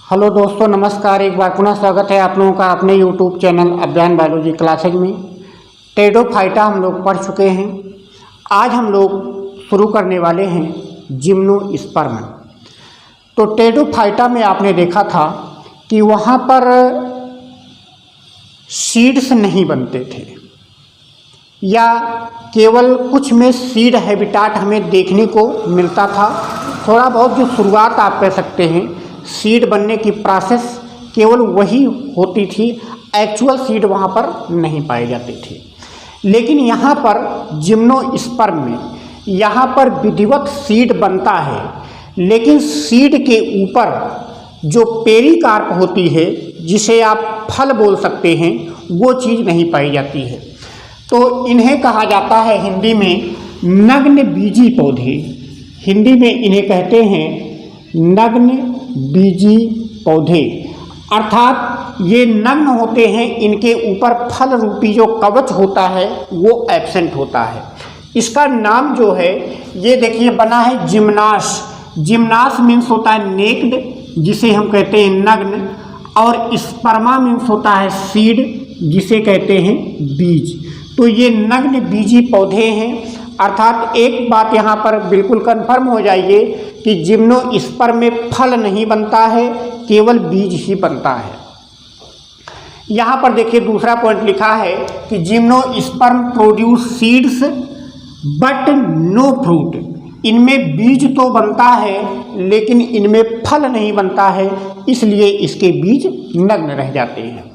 Hello दोस्तों, नमस्कार। एक बार पुनः स्वागत है आप लोगों का अपने यूट्यूब चैनल अभियान बायोलॉजी क्लासेज में। टेरिडोफाइटा हम लोग पढ़ चुके हैं। आज हम लोग शुरू करने वाले हैं जिम्नोस्पर्म। तो टेरिडोफाइटा में आपने देखा था कि वहाँ पर सीड्स नहीं बनते थे या केवल कुछ में सीड हैबिटाट हमें देखने को मिलता था। थोड़ा बहुत जो शुरुआत आप कह सकते हैं सीड बनने की प्रोसेस केवल वही होती थी, एक्चुअल सीड वहाँ पर नहीं पाए जाते थे। लेकिन यहाँ पर जिम्नोस्पर्म में यहाँ पर विधिवत सीड बनता है, लेकिन सीड के ऊपर जो पेरिकार्प होती है, जिसे आप फल बोल सकते हैं, वो चीज़ नहीं पाई जाती है। तो इन्हें कहा जाता है हिंदी में नग्न बीजी पौधे। हिंदी में इन्हें कहते हैं नग्न बीजी पौधे, अर्थात ये नग्न होते हैं, इनके ऊपर फल रूपी जो कवच होता है वो एब्सेंट होता है। इसका नाम जो है ये देखिए बना है जिम्नास। जिम्नास मीन्स होता है नेक्ड, जिसे हम कहते हैं नग्न, और स्पर्मा मीन्स होता है सीड, जिसे कहते हैं बीज। तो ये नग्न बीजी पौधे हैं, अर्थात एक बात यहाँ पर बिल्कुल कंफर्म हो जाइए कि जिम्नोस्पर्म में फल नहीं बनता है, केवल बीज ही बनता है। यहाँ पर देखिए दूसरा पॉइंट लिखा है कि gymnosperm produce seeds but no fruit. इनमें बीज तो बनता है लेकिन इनमें फल नहीं बनता है, इसलिए इसके बीज नग्न रह जाते हैं।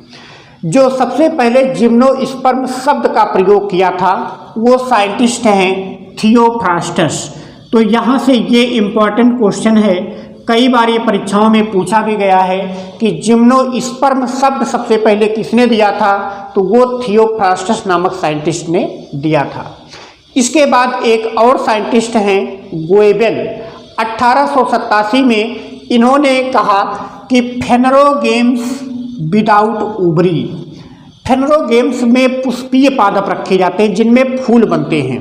जो सबसे पहले जिम्नोस्पर्म शब्द का प्रयोग किया था वो साइंटिस्ट हैं थियोफ्रास्टस। तो यहाँ से ये इम्पॉर्टेंट क्वेश्चन है, कई बार ये परीक्षाओं में पूछा भी गया है कि जिम्नोस्पर्म शब्द सबसे पहले किसने दिया था, तो वो थियोफ्रास्टस नामक साइंटिस्ट ने दिया था। इसके बाद एक और साइंटिस्ट हैं गोएबेल। 1887 में इन्होंने कहा कि फेनरोगेम्स विदाउट ओवरी। फेनरोगेम्स में पुष्पीय पादप रखे जाते हैं जिनमें फूल बनते हैं।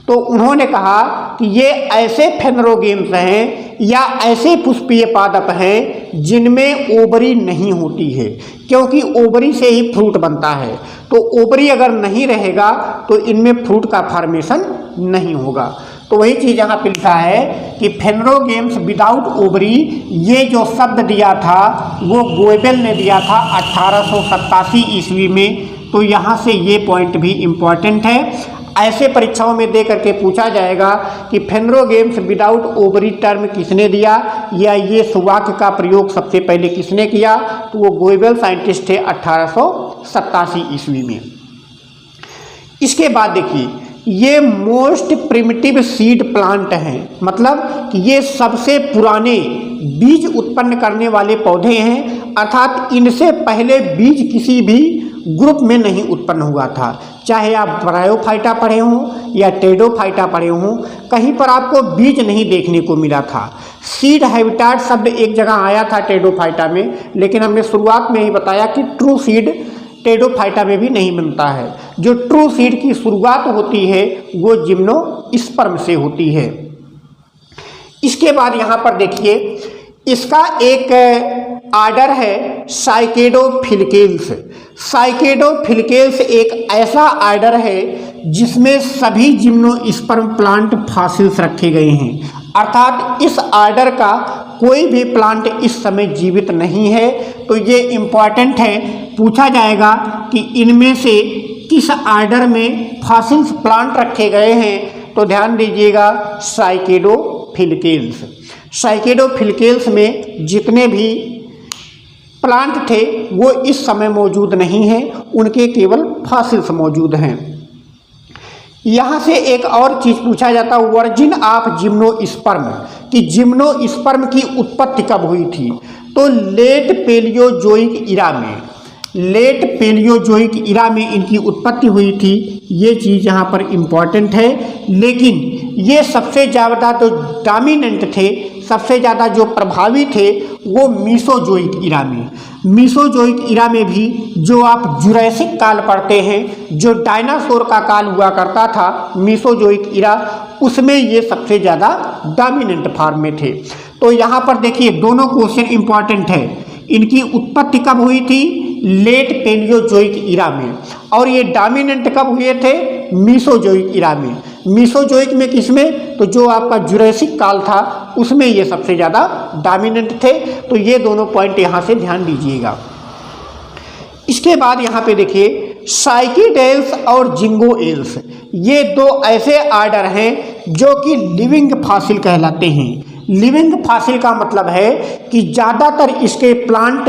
तो उन्होंने कहा कि ये ऐसे फेनरोगेम्स हैं या ऐसे पुष्पीय पादप हैं जिनमें ओवरी नहीं होती है, क्योंकि ओवरी से ही फ्रूट बनता है। तो ओवरी अगर नहीं रहेगा तो इनमें फ्रूट का फॉर्मेशन नहीं होगा। तो वही चीज़ यहाँ पे लिखा है कि फेनरोगेम्स विदाउट ओवरी, ये जो शब्द दिया था वो गोएबेल ने दिया था 1887 ईस्वी में। तो यहाँ से ये पॉइंट भी इम्पॉर्टेंट है। ऐसे परीक्षाओं में दे करके पूछा जाएगा कि फेनरोगेम्स विदाउट ओवरी टर्म किसने दिया या ये सुवाक्य का प्रयोग सबसे पहले किसने किया, तो वो गोएबेल साइंटिस्ट थे 1887 ईस्वी में। इसके बाद देखिए ये मोस्ट प्रिमिटिव सीड प्लांट हैं, मतलब कि ये सबसे पुराने बीज उत्पन्न करने वाले पौधे हैं, अर्थात इनसे पहले बीज किसी भी ग्रुप में नहीं उत्पन्न हुआ था। चाहे आप ब्रायोफाइटा पढ़े हों या टेरिडोफाइटा पढ़े हों, कहीं पर आपको बीज नहीं देखने को मिला था। सीड हैबिटाट शब्द एक जगह आया था टेरिडोफाइटा में, लेकिन हमने शुरुआत में ही बताया कि ट्रू सीड टेरिडोफाइटा में भी नहीं बनता है। जो ट्रू सीड की शुरुआत होती है वो जिम्नोस्पर्म से होती है। इसके बाद यहाँ पर देखिए इसका एक आर्डर है साइकेडोफिलिकेल्स। साइकेडोफिलिकेल्स एक ऐसा आर्डर है जिसमें सभी जिम्नोस्पर्म प्लांट फॉसिल्स रखे गए हैं, अर्थात इस आर्डर का कोई भी प्लांट इस समय जीवित नहीं है। तो ये इम्पॉर्टेंट है, पूछा जाएगा कि इनमें से किस आर्डर में फॉसिल्स प्लांट रखे गए हैं, तो ध्यान दीजिएगा साइकेडोफिलिकेल्स। साइकेडोफिलिकेल्स में जितने भी प्लांट थे वो इस समय मौजूद नहीं हैं, उनके केवल फॉसिल्स मौजूद हैं। यहाँ से एक और चीज़ पूछा जाता है वर्जिन ऑफ जिम्नोस्पर्म, कि जिम्नोस्पर्म की उत्पत्ति कब हुई थी, तो लेट पेलियोजोइक इरा में। लेट पेलियोजोइक इरा में इनकी उत्पत्ति हुई थी। ये चीज़ यहाँ पर इम्पॉर्टेंट है, लेकिन ये सबसे ज़्यादा तो डोमिनेंट थे, सबसे ज़्यादा जो प्रभावी थे वो मीसोजोइक इरा में। मीसोजोइक इरा में भी जो आप जुरैसिक काल पढ़ते हैं, जो डायनासोर का काल हुआ करता था, मीसोजोइक इरा, उसमें ये सबसे ज़्यादा डोमिनेंट फॉर्म में थे। तो यहाँ पर देखिए दोनों क्वेश्चन इम्पॉर्टेंट है। इनकी उत्पत्ति कब हुई थी? लेट पेलियोजोइक इरा में। और ये डोमिनेंट कब हुए थे? मीसोजोइक इरा में। मीसोजोइक में किसमें? तो जो आपका जुरासिक काल था उसमें ये सबसे ज़्यादा डोमिनेंट थे। तो ये दोनों पॉइंट यहाँ से ध्यान दीजिएगा। इसके बाद यहाँ पे देखिए साइकिडेल्स और जिंगोएल्स, ये दो ऐसे आर्डर हैं जो कि लिविंग फॉसिल कहलाते हैं। लिविंग फॉसिल का मतलब है कि ज़्यादातर इसके प्लांट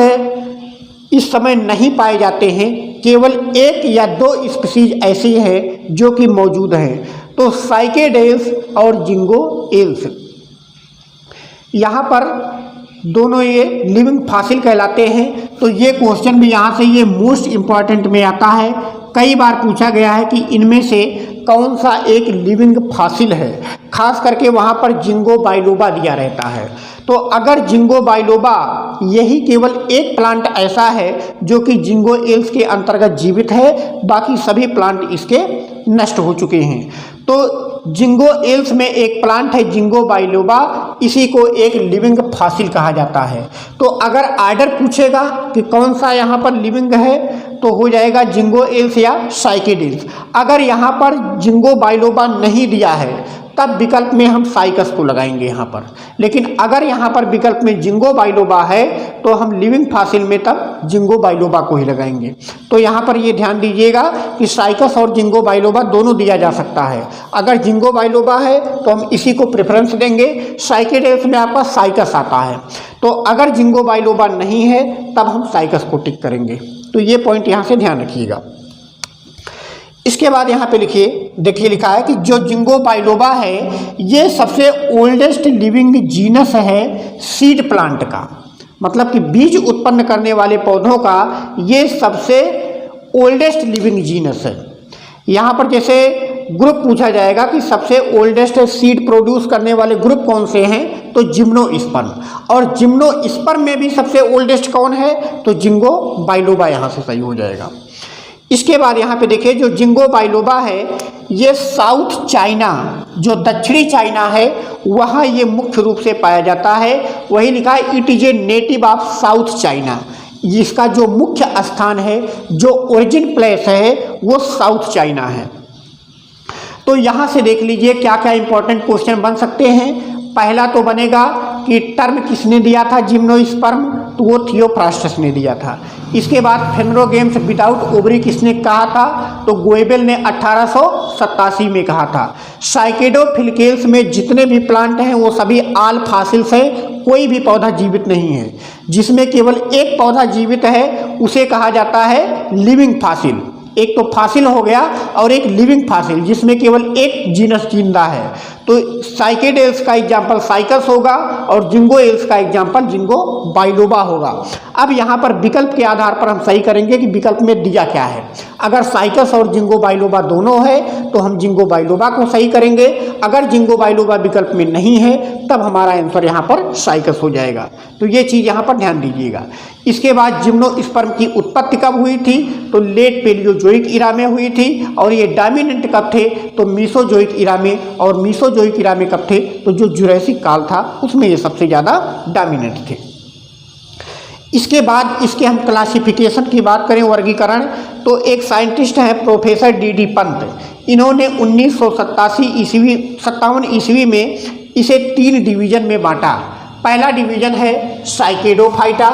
इस समय नहीं पाए जाते हैं, केवल एक या दो स्पीसीज ऐसी है जो कि मौजूद हैं। तो साइकिडेल्स और जिंगोएल्स यहाँ पर दोनों ये लिविंग फॉसिल कहलाते हैं। तो ये क्वेश्चन भी यहाँ से ये मोस्ट इम्पॉर्टेंट में आता है। कई बार पूछा गया है कि इनमें से कौन सा एक लिविंग फॉसिल है, खास करके वहाँ पर जिंगो बाइलोबा दिया रहता है। तो अगर जिंगो बाइलोबा यही केवल एक प्लांट ऐसा है जो कि जिंगोएल्स के अंतर्गत जीवित है, बाकी सभी प्लांट इसके नष्ट हो चुके हैं। तो जिंगोएल्स में एक प्लांट है जिंगो बाइलोबा, इसी को एक लिविंग फॉसिल कहा जाता है। तो अगर आर्डर पूछेगा कि कौन सा यहाँ पर लिविंग है तो हो जाएगा जिंगोएल्स या साइकिडेल्स। अगर यहाँ पर जिंगो बाइलोबा नहीं दिया है तब विकल्प में हम साइकस को लगाएंगे यहाँ पर। लेकिन अगर यहाँ पर विकल्प में जिंगो बाइलोबा है तो हम लिविंग फॉसिल में तब जिंगो बाइलोबा को ही लगाएंगे। तो यहाँ पर ये ध्यान दीजिएगा कि साइकस और जिंगो बाइलोबा दोनों दिया जा सकता है। अगर जिंगो बाइलोबा है तो हम इसी को प्रेफरेंस देंगे। साइकिडेल्स में आपका साइकस आता है। तो अगर जिंगो बाइलोबा नहीं है तब हम साइकस को टिक करेंगे। तो ये पॉइंट यहाँ से ध्यान रखिएगा। इसके बाद यहाँ पे देखिए लिखा है कि जो जिंगो बाइलोबा है ये सबसे ओल्डेस्ट लिविंग जीनस है सीड प्लांट का, मतलब कि बीज उत्पन्न करने वाले पौधों का ये सबसे ओल्डेस्ट लिविंग जीनस है। यहाँ पर जैसे ग्रुप पूछा जाएगा कि सबसे ओल्डेस्ट सीड प्रोड्यूस करने वाले ग्रुप कौन से हैं, तो जिम्नोस्पर्म। और जिम्नोस्पर्म में भी सबसे ओल्डेस्ट कौन है, तो जिंगो बाइलोबा यहाँ से सही हो जाएगा। इसके बाद यहाँ पे देखिए जो जिंगो बाइलोबा है ये साउथ चाइना, जो दक्षिणी चाइना है वहाँ ये मुख्य रूप से पाया जाता है। वही लिखा है it is a native of south China. इसका जो मुख्य स्थान है, जो ओरिजिन प्लेस है वो साउथ चाइना है। तो यहाँ से देख लीजिए क्या क्या इंपॉर्टेंट क्वेश्चन बन सकते हैं। पहला तो बनेगा कि टर्म किसने दिया था जिम्नोस्पर्म, तो वो थियोफ्रास्टस ने दिया था। इसके बाद फेनरोगेम्स विदाउट ओवरी किसने कहा था, तो गोएबेल ने 1887 में कहा था। साइकेडोफिलिकेल्स में जितने भी प्लांट हैं वो सभी आल फॉसिल्स हैं, कोई भी पौधा जीवित नहीं है। जिसमें केवल एक पौधा जीवित है उसे कहा जाता है लिविंग फॉसिल। एक तो फॉसिल हो गया और एक लिविंग फॉसिल जिसमें केवल एक जीनस जिंदा है। तो साइकेडेल्स का एग्जाम्पल साइकस होगा और जिंगोएल्स का एग्जाम्पल जिंगो बाइलोबा होगा। अब यहाँ पर विकल्प के आधार पर हम सही करेंगे कि विकल्प में दिया क्या है। अगर साइकस और जिंगो बाइलोबा दोनों है तो हम जिंगो बाइलोबा को सही करेंगे। अगर जिंगो बाइलोबा विकल्प में नहीं है तब हमारा आंसर यहाँ पर साइकस हो जाएगा। तो ये चीज़ यहाँ पर ध्यान दीजिएगा। इसके बाद जिम्नोस्पर्म की उत्पत्ति कब हुई थी, तो लेट पेलियोजोइक इरा में हुई थी। और ये डोमिनेंट कब थे, तो मीसोजोइक इरा में। और मीसोजोइक इरा में कब थे, तो जो जुरासिक काल था उसमें ये सबसे ज़्यादा डोमिनेंट थे। इसके बाद इसके हम क्लासिफिकेशन की बात करें, वर्गीकरण, तो एक साइंटिस्ट हैं प्रोफेसर डी पंत। इन्होंने 1957 ईस्वी में इसे 3 डिवीजन में बांटा। पहला डिवीजन है साइकेडोफाइटा,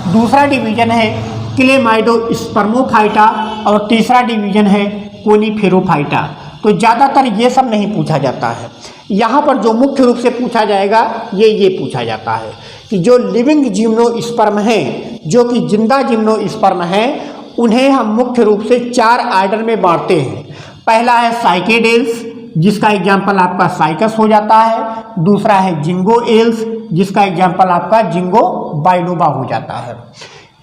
दूसरा डिवीजन है क्लेमाइडोस्पर्मोफाइटा और तीसरा डिवीजन है कोनिफेरोफाइटा। तो ज़्यादातर ये सब नहीं पूछा जाता है। यहाँ पर जो मुख्य रूप से पूछा जाएगा ये पूछा जाता है कि जो लिविंग जिम्नोस्पर्म हैं, जो कि जिंदा जिम्नोस्पर्म हैं, उन्हें हम मुख्य रूप से 4 आर्डर में बांटते हैं। पहला है साइकेडेल्स, जिसका एग्जाम्पल आपका साइकस हो जाता है। दूसरा है जिंगोएल्स, जिसका एग्जाम्पल आपका जिंगो बाइलोबा हो जाता है।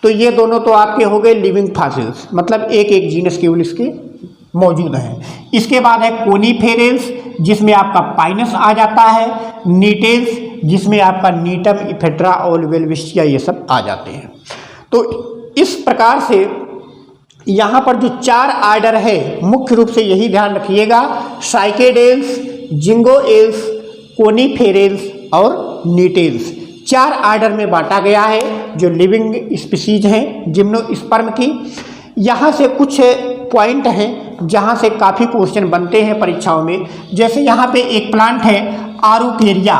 तो ये दोनों तो आपके हो गए लिविंग फॉसिल्स, मतलब एक एक जीनस केवल इसके मौजूद हैं। इसके बाद है कोनिफेरेल्स, जिसमें आपका पाइनस आ जाता है। नीटेल्स, जिसमें आपका नीटम, इफेट्रा और वेलविस्टिया ये सब आ जाते हैं। तो इस प्रकार से यहाँ पर जो 4 आर्डर है मुख्य रूप से यही ध्यान रखिएगा, साइकेडेल्स, जिंगोएल्स, कोनिफेरेल्स और नीटेल्स 4 आर्डर में बांटा गया है। जो लिविंग स्पीसीज हैं जिम्नोस्पर्म की। यहाँ से कुछ पॉइंट हैं जहाँ से काफ़ी क्वेश्चन बनते हैं परीक्षाओं में। जैसे यहाँ पे एक प्लांट है आरुकेरिया।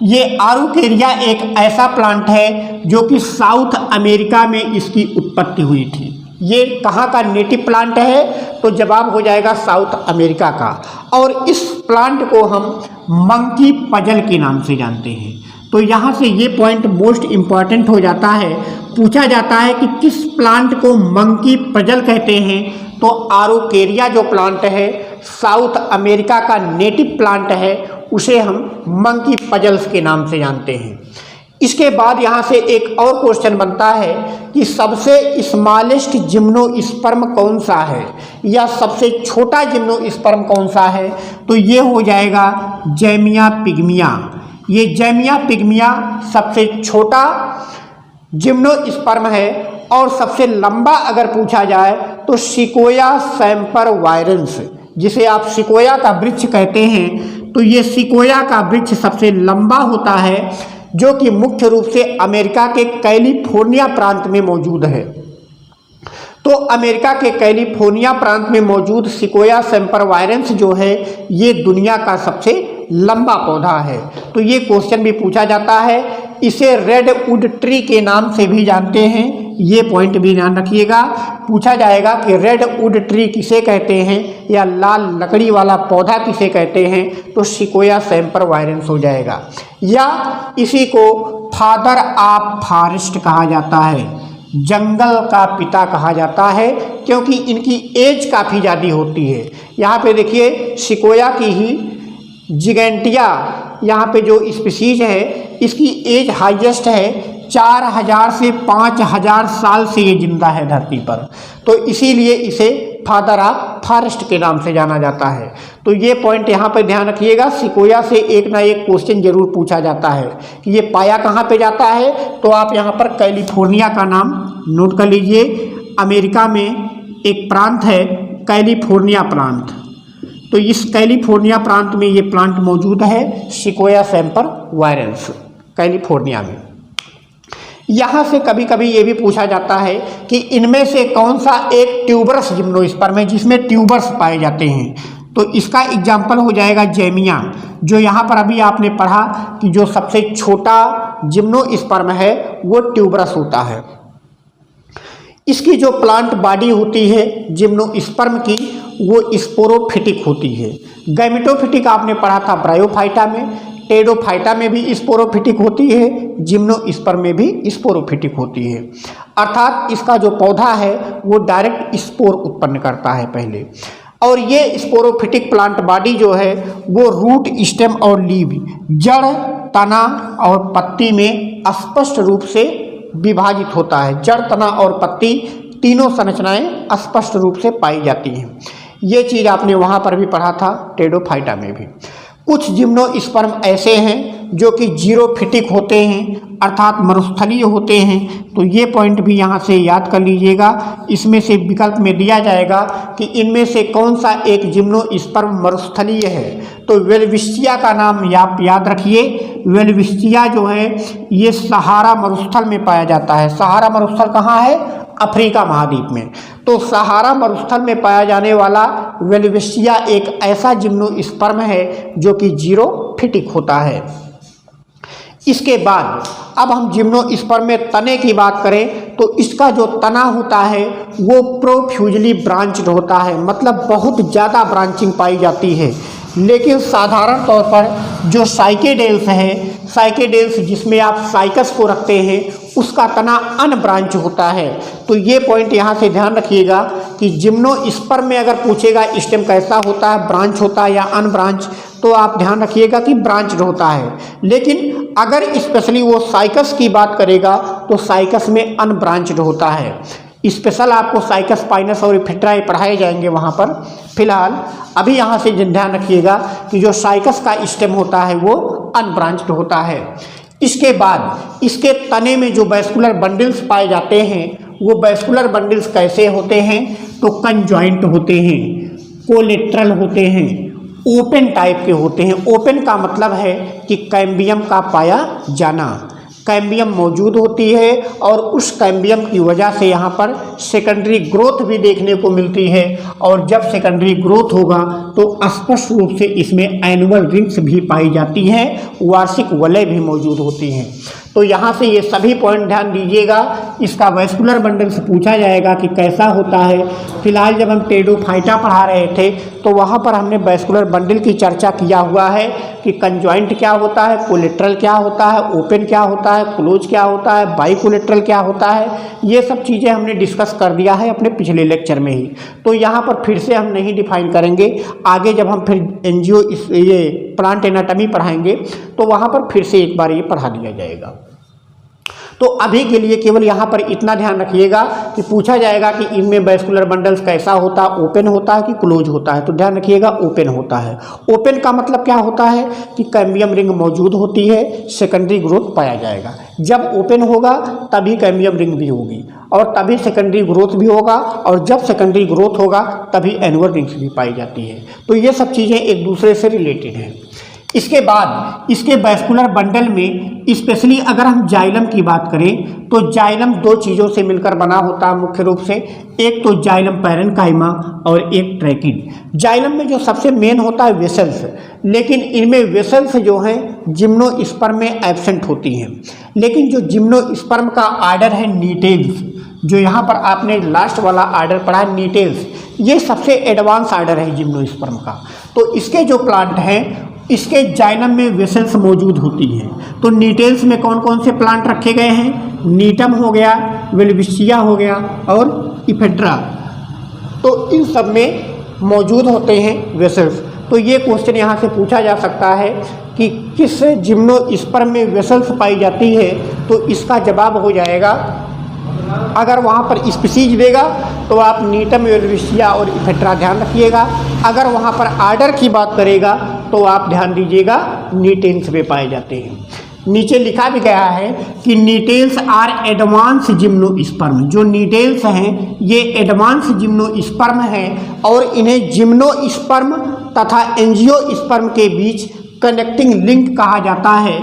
ये आरुकेरिया एक ऐसा प्लांट है जो कि साउथ अमेरिका में इसकी उत्पत्ति हुई थी। ये कहाँ का नेटिव प्लांट है? तो जवाब हो जाएगा साउथ अमेरिका का। और इस प्लांट को हम मंकी पजल के नाम से जानते हैं। तो यहाँ से ये पॉइंट मोस्ट इम्पॉर्टेंट हो जाता है। पूछा जाता है कि किस प्लांट को मंकी पजल कहते हैं? तो आरुकेरिया जो प्लांट है साउथ अमेरिका का नेटिव प्लांट है, उसे हम मंकी पजल्स के नाम से जानते हैं। इसके बाद यहाँ से एक और क्वेश्चन बनता है कि सबसे स्मॉलेस्ट जिम्नोस्पर्म कौन सा है या सबसे छोटा जिम्नोस्पर्म कौन सा है? तो ये हो जाएगा जैमिया पिग्मिया। ये जैमिया पिग्मिया सबसे छोटा जिम्नोस्पर्म है। और सबसे लंबा अगर पूछा जाए तो सिकोया सेम्परवायरेंस, जिसे आप सिकोया का वृक्ष कहते हैं, तो ये सिकोया का वृक्ष सबसे लंबा होता है, जो कि मुख्य रूप से अमेरिका के कैलिफोर्निया प्रांत में मौजूद है। तो अमेरिका के कैलिफोर्निया प्रांत में मौजूद सिकोया सेम्परवायरेंस जो है ये दुनिया का सबसे लंबा पौधा है। तो ये क्वेश्चन भी पूछा जाता है। इसे रेड वुड ट्री के नाम से भी जानते हैं, ये पॉइंट भी ध्यान रखिएगा। पूछा जाएगा कि रेड वुड ट्री किसे कहते हैं या लाल लकड़ी वाला पौधा किसे कहते हैं? तो सिकोया सेम्परवायरेंस हो जाएगा। या इसी को फादर ऑफ फॉरेस्ट कहा जाता है, जंगल का पिता कहा जाता है, क्योंकि इनकी एज काफ़ी ज़्यादा होती है। यहाँ पे देखिए सिकोया की ही जिगेंटिया यहाँ पे जो स्पीसीज है इसकी एज हाईएस्ट है 4000 से 5000 साल से ये जिंदा है धरती पर। तो इसीलिए इसे फादर ऑफ फॉरेस्ट के नाम से जाना जाता है। तो ये पॉइंट यहाँ पे ध्यान रखिएगा। सिकोया से एक ना एक क्वेश्चन जरूर पूछा जाता है कि ये पाया कहाँ पे जाता है। तो आप यहाँ पर कैलिफोर्निया का नाम नोट कर लीजिए। अमेरिका में एक प्रांत है कैलिफोर्निया प्रांत, तो इस कैलिफोर्निया प्रांत में ये प्लांट मौजूद है सिकोया सेम्परवायरेंस कैलिफोर्निया में। यहाँ से कभी कभी ये भी पूछा जाता है कि इनमें से कौन सा एक ट्यूबरस जिम्नोस्पर्म है जिसमें ट्यूबर्स पाए जाते हैं। तो इसका एग्जाम्पल हो जाएगा जैमिया, जो यहाँ पर अभी आपने पढ़ा कि जो सबसे छोटा जिम्नोस्पर्म है वो ट्यूबरस होता है। इसकी जो प्लांट बॉडी होती है जिम्नोस्पर्म की वो स्पोरोफिटिक होती है। गैमेटोफिटिक आपने पढ़ा था ब्रायोफाइटा में, टेडोफाइटा में भी स्पोरोफिटिक होती है, जिम्नोस्पर्म में भी स्पोरोफिटिक होती है। अर्थात इसका जो पौधा है वो डायरेक्ट स्पोर उत्पन्न करता है पहले। और ये स्पोरोफिटिक प्लांट बॉडी जो है वो रूट, स्टेम और लीव, जड़, तना और पत्ती में स्पष्ट रूप से विभाजित होता है। जड़, तना और पत्ती तीनों संरचनाएं स्पष्ट रूप से पाई जाती हैं। ये चीज़ आपने वहाँ पर भी पढ़ा था टेडोफाइटा में भी। कुछ जिम्नोस्पर्म ऐसे हैं जो कि जीरोफिटिक होते हैं, अर्थात मरुस्थलीय होते हैं। तो ये पॉइंट भी यहाँ से याद कर लीजिएगा। इसमें से विकल्प में दिया जाएगा कि इनमें से कौन सा एक जिम्नोस्पर्म मरुस्थलीय है। तो वेलविस्टिया का नाम आप याद रखिए। वेलविस्टिया जो है ये सहारा मरुस्थल में पाया जाता है। सहारा मरुस्थल कहाँ है? अफ्रीका महाद्वीप में। तो सहारा मरुस्थल में पाया जाने वाला वेलविस्टिया एक ऐसा जिम्नोस्पर्म है जो कि जीरोफिटिक होता है। इसके बाद अब हम जिम्नोस्पर्म में तने की बात करें तो इसका जो तना होता है वो प्रोफ्यूजली ब्रांच्ड होता है, मतलब बहुत ज़्यादा ब्रांचिंग पाई जाती है। लेकिन साधारण तौर पर जो साइकेडेल्स है, साइकेडेल्स जिसमें आप साइकस को रखते हैं, उसका तना अनब्रांच होता है। तो ये पॉइंट यहाँ से ध्यान रखिएगा कि जिम्नोस्पर्म में अगर पूछेगा स्टेम कैसा होता है, ब्रांच होता है या अनब्रांच, तो आप ध्यान रखिएगा कि ब्रांच्ड होता है। लेकिन अगर स्पेशली वो साइकस की बात करेगा तो साइकस में अनब्रांच्ड होता है। स्पेशल आपको साइकस स्पाइनस और इफिट्राई पढ़ाए जाएंगे वहाँ पर। फिलहाल अभी यहाँ से ध्यान रखिएगा कि जो साइकस का स्टेम होता है वो अनब्रांच्ड होता है। इसके बाद इसके तने में जो वैस्कुलर बंडल्स पाए जाते हैं वो वैस्कुलर बंडल्स कैसे होते हैं? तो कंजॉइंट होते हैं, कोलेट्रल होते हैं, ओपन टाइप के होते हैं। ओपन का मतलब है कि कैम्बियम का पाया जाना। कैम्बियम मौजूद होती है और उस कैम्बियम की वजह से यहाँ पर सेकेंडरी ग्रोथ भी देखने को मिलती है। और जब सेकेंडरी ग्रोथ होगा तो स्पष्ट रूप से इसमें एनुअल रिंग्स भी पाई जाती हैं, वार्षिक वलय भी मौजूद होती हैं। तो यहाँ से ये सभी पॉइंट ध्यान दीजिएगा। इसका वैस्कुलर बंडल से पूछा जाएगा कि कैसा होता है। फिलहाल जब हम टेरिडोफाइटा पढ़ा रहे थे तो वहाँ पर हमने वैस्कुलर बंडल की चर्चा किया हुआ है कि कंजॉइंट क्या होता है, कोलेट्रल क्या होता है, ओपन क्या होता है, क्लोज क्या होता है, बाइकोलेट्रल क्या होता है। ये सब चीज़ें हमने डिस्कस कर दिया है अपने पिछले लेक्चर में ही, तो यहाँ पर फिर से हम नहीं डिफाइन करेंगे। आगे जब हम फिर एंजियो ये प्लांट एनाटॉमी पढ़ाएंगे तो वहाँ पर फिर से एक बार ये पढ़ा दिया जाएगा। तो अभी के लिए केवल यहाँ पर इतना ध्यान रखिएगा कि पूछा जाएगा कि इनमें वैस्कुलर बंडल्स कैसा होता है, ओपन होता है कि क्लोज होता है। तो ध्यान रखिएगा ओपन होता है। ओपन का मतलब क्या होता है कि कैम्बियम रिंग मौजूद होती है, सेकेंडरी ग्रोथ पाया जाएगा। जब ओपन होगा तभी कैम्बियम रिंग भी होगी और तभी सेकेंडरी ग्रोथ भी होगा, और जब सेकेंडरी ग्रोथ होगा तभी एनुअल रिंग्स भी पाई जाती है। तो ये सब चीज़ें एक दूसरे से रिलेटेड हैं। इसके बाद इसके वैस्कुलर बंडल में स्पेशली अगर हम जाइलम की बात करें तो जाइलम दो चीज़ों से मिलकर बना होता है मुख्य रूप से। एक तो जाइलम पैरेन्काइमा और एक ट्रैकिड। जाइलम में जो सबसे मेन होता है वेसल्स, लेकिन इनमें वेसल्स जो हैं जिम्नोस्पर्म में एब्सेंट होती हैं। लेकिन जो जिम्नोस्पर्म का आर्डर है नीटेल्स, जो यहाँ पर आपने लास्ट वाला आर्डर पढ़ा है नीटेल्स, ये सबसे एडवांस आर्डर है जिम्नोस्पर्म का। तो इसके जो प्लांट हैं इसके जाइलम में वेसल्स मौजूद होती हैं। तो नीटेल्स में कौन कौन से प्लांट रखे गए हैं? नीटम हो गया, वेलविशिया हो गया और इफेड्रा। तो इन सब में मौजूद होते हैं वेसल्स। तो ये क्वेश्चन यहाँ से पूछा जा सकता है कि किस जिम्नोस्पर्म में वेसल्स पाई जाती है, तो इसका जवाब हो जाएगा, अगर वहाँ पर स्पीसीज देगा तो आप नीटम, वेलविशिया और इफेड्रा ध्यान रखिएगा। अगर वहाँ पर आर्डर की बात करेगा तो आप ध्यान दीजिएगा नीटेल्स में पाए जाते हैं। नीचे लिखा भी गया है कि नीटेल्स आर एडवांस जिम्नोस्पर्म। जो नीटेल्स हैं ये एडवांस जिम्नोस्पर्म हैं और इन्हें जिम्नोस्पर्म तथा एंजियोस्पर्म के बीच कनेक्टिंग लिंक कहा जाता है।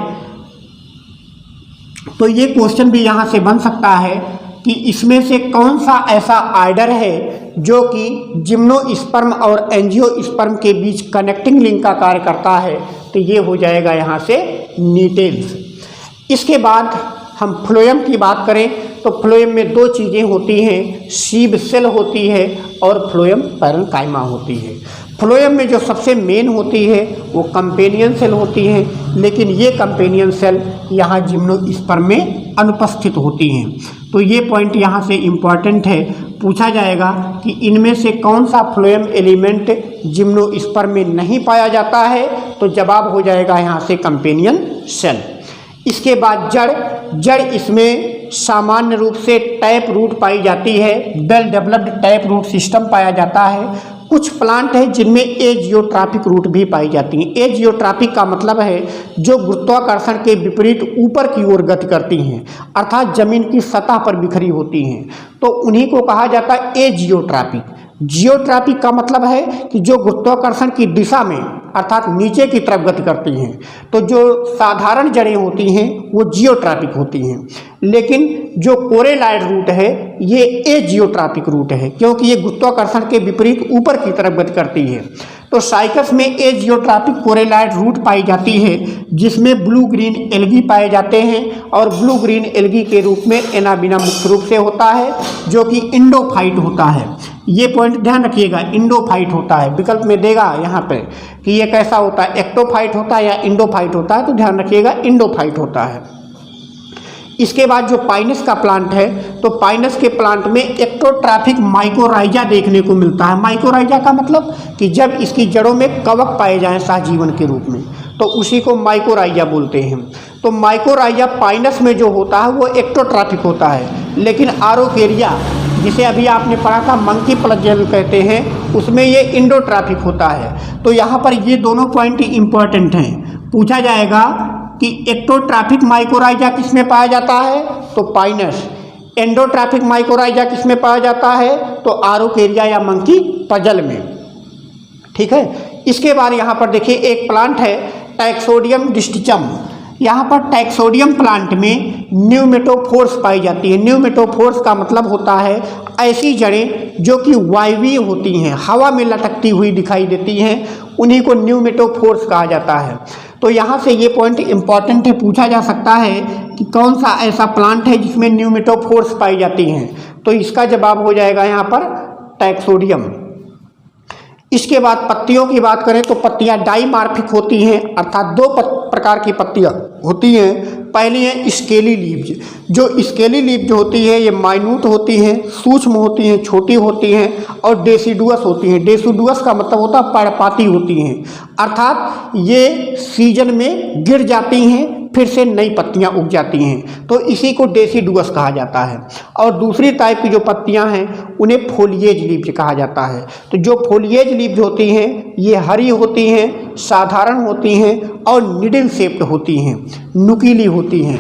तो ये क्वेश्चन भी यहाँ से बन सकता है कि इसमें से कौन सा ऐसा आर्डर है जो कि जिम्नोस्पर्म और एंजियोस्पर्म के बीच कनेक्टिंग लिंक का कार्य करता है। तो ये हो जाएगा यहाँ से नीटेल्स। इसके बाद हम फ्लोएम की बात करें तो फ्लोएम में दो चीज़ें होती हैं, सीब सेल होती है और फ्लोएम पैरेन्काइमा होती है। फ्लोएम में जो सबसे मेन होती है वो कंपेनियन सेल होती है, लेकिन ये कंपेनियन सेल यहाँ जिम्नोस्पर्म में अनुपस्थित होती हैं। तो ये पॉइंट यहाँ से इम्पॉर्टेंट है। पूछा जाएगा कि इनमें से कौन सा फ्लोएम एलिमेंट जिम्नोस्पर्म में नहीं पाया जाता है, तो जवाब हो जाएगा यहाँ से कंपेनियन सेल। इसके बाद जड़ इसमें सामान्य रूप से टैप रूट पाई जाती है, well developed tap root system पाया जाता है। कुछ प्लांट है जिनमें एजियोट्रॉपिक रूट भी पाई जाती हैं। एजियोट्रॉपिक का मतलब है जो गुरुत्वाकर्षण के विपरीत ऊपर की ओर गति करती हैं, अर्थात जमीन की सतह पर बिखरी होती हैं, तो उन्हीं को कहा जाता है एजियोट्रॉपिक। जियोट्रॉपिक का मतलब है कि जो गुरुत्वाकर्षण की दिशा में अर्थात नीचे की तरफ गति करती हैं। तो जो साधारण जड़ें होती हैं वो जियोट्रॉपिक होती हैं, लेकिन जो कोरेलॉइड रूट है ये एजियोट्रॉपिक रूट है, क्योंकि ये गुरुत्वाकर्षण के विपरीत ऊपर की तरफ गति करती है। तो साइकस में एजियोट्रॉपिक कोरेलॉइड रूट पाई जाती है, जिसमें ब्लू ग्रीन एल्गी पाए जाते हैं, और ब्लू ग्रीन एल्गी के रूप में एनाबिना मुख्य रूप से होता है, जो कि इंडोफाइट होता है। ये पॉइंट ध्यान रखिएगा, इंडोफाइट होता है। विकल्प में देगा यहाँ पे कि ये कैसा होता है, एक्टोफाइट होता है या इंडोफाइट होता है, तो ध्यान रखिएगा इंडोफाइट होता है। इसके बाद जो पाइनस का प्लांट है, तो पाइनस के प्लांट में एक्टोट्रॉफिक माइकोराइजा देखने को मिलता है। माइकोराइजा का मतलब कि जब इसकी जड़ों में कवक पाए जाएं सहजीवन के रूप में, तो उसी को माइकोराइजा बोलते हैं। तो माइकोराइजा पाइनस में जो होता है वो एक्टोट्रॉफिक होता है, लेकिन आरोकेरिया जिसे अभी आपने पढ़ा था मंकी प्लजल कहते हैं, उसमें ये इंडोट्रॉफिक होता है। तो यहाँ पर ये दोनों पॉइंट इंपॉर्टेंट हैं। पूछा जाएगा कि एक्टोट्रॉफिक माइकोराइजा किस में पाया जाता है, तो पाइनस। एंडोट्रॉफिक माइकोराइजा किस में पाया जाता है, तो आरोकेरिया या मंकी पजल में। ठीक है। इसके बाद यहाँ पर देखिए एक प्लांट है टैक्सोडियम डिस्टिचम। यहाँ पर टैक्सोडियम प्लांट में न्यूमेटोफोर्स पाई जाती है। न्यूमेटोफोर्स का मतलब होता है ऐसी जड़ें जो कि वायवीय होती हैं, हवा में लटकती हुई दिखाई देती हैं, उन्हीं को न्यूमेटोफोर्स कहा जाता है। तो यहाँ से ये पॉइंट इम्पॉर्टेंट है, पूछा जा सकता है कि कौन सा ऐसा प्लांट है जिसमें न्यूमेटोफोर्स पाई जाती हैं। तो इसका जवाब हो जाएगा यहाँ पर टैक्सोडियम। इसके बाद पत्तियों की बात करें तो पत्तियां डाइमार्फिक होती हैं, अर्थात दो प्रकार की पत्तियां होती हैं। पहली है स्केली लीव्स। जो स्केली लीव जो होती है ये माइन्यूट होती हैं, सूक्ष्म होती हैं, छोटी होती हैं और डेसिडुअस होती हैं। डेसिडुअस का मतलब होता है पर्णपाती होती हैं, अर्थात ये सीजन में गिर जाती हैं, फिर से नई पत्तियां उग जाती हैं, तो इसी को डेसिडुअस कहा जाता है। और दूसरी टाइप की जो पत्तियां हैं उन्हें फोलिएज लीव्स कहा जाता है। तो जो फोलिएज लीव्स होती हैं ये हरी होती हैं, साधारण होती हैं और निडल शेप्ड होती हैं, नुकीली होती हैं।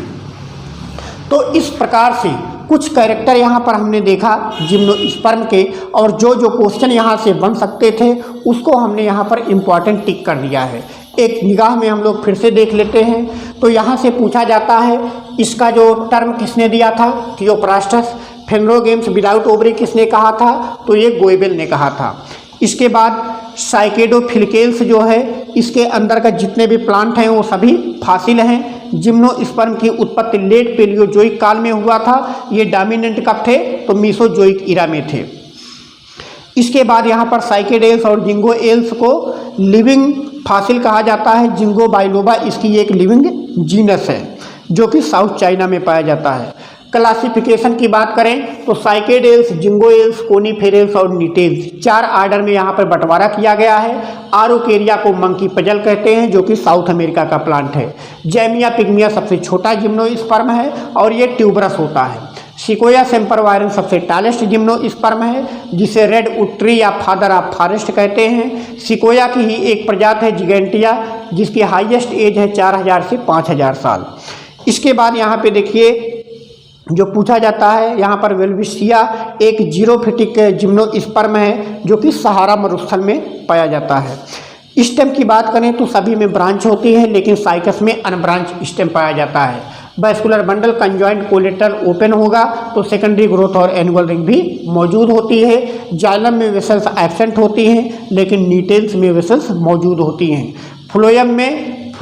तो इस प्रकार से कुछ कैरेक्टर यहाँ पर हमने देखा जिम्नोस्पर्म के, और जो जो क्वेश्चन यहाँ से बन सकते थे उसको हमने यहाँ पर इम्पॉर्टेंट टिक कर दिया है। एक निगाह में हम लोग फिर से देख लेते हैं। तो यहाँ से पूछा जाता है इसका जो टर्म किसने दिया था, थियोप्रास्टस। फेनरोगेम्स विदाउट ओवरी किसने कहा था, तो ये गोएबेल ने कहा था। इसके बाद साइकेडोफिलिकेल्स जो है इसके अंदर का जितने भी प्लांट हैं वो सभी फासिल हैं। जिम्नोस्पर्म की उत्पत्ति लेट पेलियोजोइक काल में हुआ था। ये डोमिनेंट कब थे, तो मीसोजोइक इरा में थे। इसके बाद यहाँ पर साइकेडेल्स और जिंगोएल्स को लिविंग फासिल कहा जाता है। जिंगो बाइलोबा इसकी एक लिविंग जीनस है जो कि साउथ चाइना में पाया जाता है। क्लासिफिकेशन की बात करें तो साइकेडेल्स, जिंगोएल्स, कोनीफेरेल्स और निटेल्स 4 आर्डर में यहाँ पर बंटवारा किया गया है। आरोकेरिया को मंकी पजल कहते हैं जो कि साउथ अमेरिका का प्लांट है। जैमिया पिग्मिया सबसे छोटा जिम्नोस्पर्म है और ये ट्यूबरस होता है। सिकोया सेम्परवायरन सबसे टालेस्ट जिम्नोस्पर्म है जिसे रेड वुड ट्री या फादर ऑफ फॉरेस्ट कहते हैं। सिकोया की ही एक प्रजाति है जिगेंटिया जिसकी हाईएस्ट एज है 4000 से 5000 साल। इसके बाद यहाँ पे देखिए जो पूछा जाता है यहाँ पर वेल्विसिया एक जीरोफिटिक जिम्नोस्पर्म है जो कि सहारा मरुस्थल में पाया जाता है। स्टेम की बात करें तो सभी में ब्रांच होती है लेकिन साइकस में अनब्रांच स्टेम पाया जाता है। Vascular bundle conjoint collateral open होगा तो सेकेंडरी ग्रोथ और एनुअल रिंग भी मौजूद होती है। जाइलम में वेसल्स एब्सेंट होती हैं लेकिन नीटेल्स में वेसल्स मौजूद होती हैं। फ्लोएम में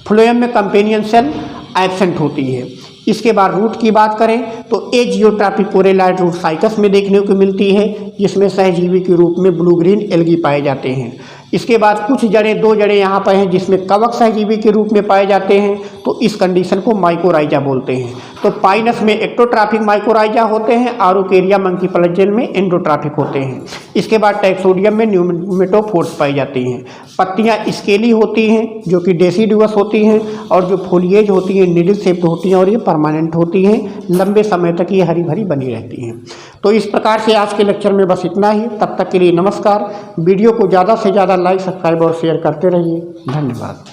फ्लोएम में कंपेनियन सेल एब्सेंट होती है। इसके बाद रूट की बात करें तो एजियोट्रॉपिक कोरेलाइट रूट साइकस में देखने को मिलती है जिसमें सहजीवी के रूप में ब्लू ग्रीन एल्गी पाए जाते हैं। इसके बाद कुछ जड़ें, 2 जड़ें यहाँ पर हैं जिसमें कवक सहजीवी के रूप में पाए जाते हैं, तो इस कंडीशन को माइकोराइजा बोलते हैं। तो पाइनस में एक्टोट्राफिक माइकोराइजा होते हैं, आरोकेरिया मंकी पलजन में एंडोट्राफिक होते हैं। इसके बाद टैक्सोडियम में न्यूमेटोफोर्स पाई जाती हैं। पत्तियाँ स्केली होती हैं जो कि डेसिडुअस होती हैं और जो फोलिएज होती हैं निडल शेप्ड होती हैं और ये परमानेंट होती हैं, लंबे समय तक ये हरी भरी बनी रहती हैं। तो इस प्रकार से आज के लेक्चर में बस इतना ही। तब तक के लिए नमस्कार। वीडियो को ज़्यादा से ज़्यादा लाइक, सब्सक्राइब और शेयर करते रहिए। धन्यवाद।